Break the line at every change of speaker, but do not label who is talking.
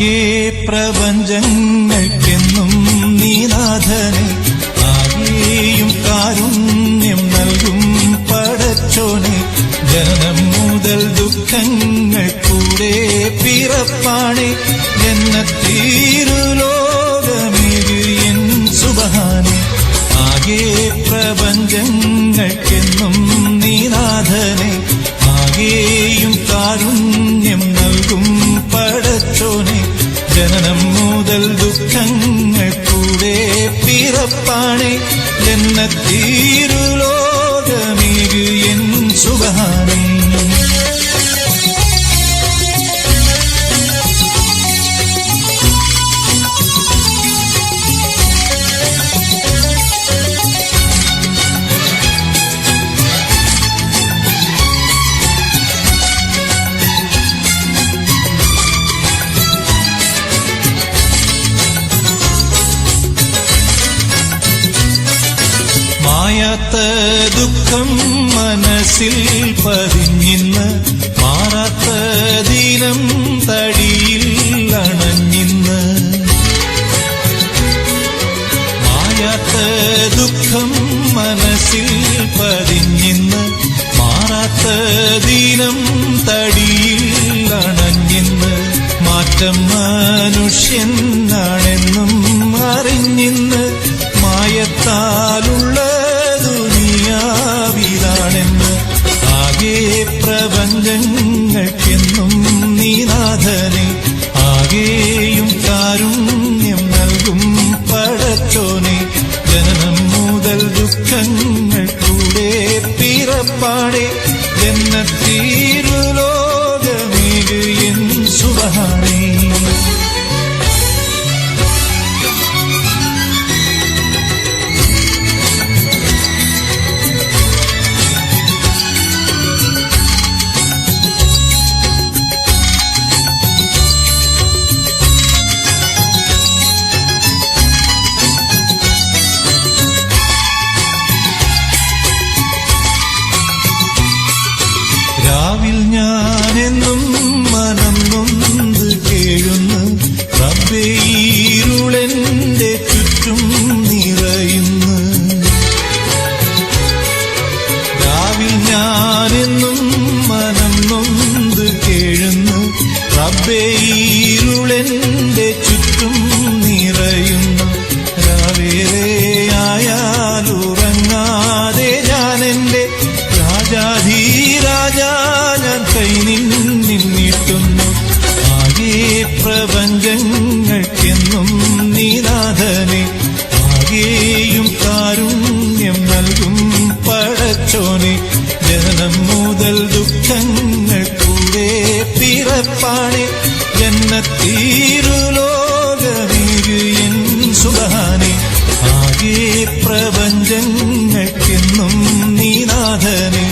ആകെ പ്രപഞ്ചങ്ങൾക്കെന്നും നീനാഥനെ, ആകെയും കാരുണ്യം നൽകും പടച്ചോനെ. ജനനം മുതൽ ദുഃഖങ്ങൾ കൂടെ പിറപ്പാണെ, ജന്നത്തീരുലോകമേകു എൻ സുബ്ഹാനെ. ആകെ പ്രപഞ്ചങ്ങൾക്കെന്നും നീനാഥനെ, ആകെയും കാരുണ്യം നൽകും പടച്ചോനെ. ജനനം മുതൽ ദുഃഖങ്ങൾ കൂടെ പിറപ്പാണെ, ജന്നത്തീരുലോകമേകു എൻ സുബ്ഹാനെ. മായാത്ത ദുഃഖം മനസ്സിൽ പതിഞ്ഞിന്ന്, മാറാത്ത ദീനം തടിയിൽ അണഞ്ഞിന്ന്. മായാത്ത ദുഃഖം മനസ്സിൽ പതിഞ്ഞിന്ന്, മാറാത്ത ദീനം തടിയിൽ അണഞ്ഞിന്ന്. മാറ്റം മനുഷ്യനാണെന്നും അറിഞ്ഞിന്ന്, മായത്താലുള്ള ദുനിയാവിതാണെന്ന്. ആകെ പ്രപഞ്ചങ്ങൾക്കെന്നും നീനാഥനെ, ആകെയും കാരുണ്യം നൽകും പടച്ചോനെ. ജനനം മുതൽ ദുഃഖങ്ങൾ കൂടെ പിറപ്പാടെ, ജന്നത്തീരുലോകമേകു എൻ സുബ്ഹാനെ. രാവിൽ ഞാനെന്നും മനം നൊന്ത് കേഴുന്നു, റബ്ബേ ഇരുളെന്റെ ചുറ്റും നിറയുന്നു. രാവിൽ ഞാനെന്നും മനം നൊന്ത് കേഴുന്നു, റബ്ബേ ഇരുളെന്റെ ചുറ്റും നിറയുന്നു. രാവേറെയായാലുറങ്ങാതെ ഞാനെന്റെ രാജാധീരാജ ഞാൻ കൈ നിന്നിട്ടുന്നു. ആകെ പ്രപഞ്ചങ്ങൾക്കെന്നും നീനാഥനെ, ആകെയും കാരുണ്യം നൽകും പടച്ചോനെ. ജനനം മുതൽ ദുഃഖങ്ങൾ കൂടെ പിറപ്പാണെ, ജന്നത്തീരുലോകമേകു എൻ സുബ്ഹാനെ. ആകെ പ്രപഞ്ചങ്ങൾക്കെന്നും നീനാഥനെ,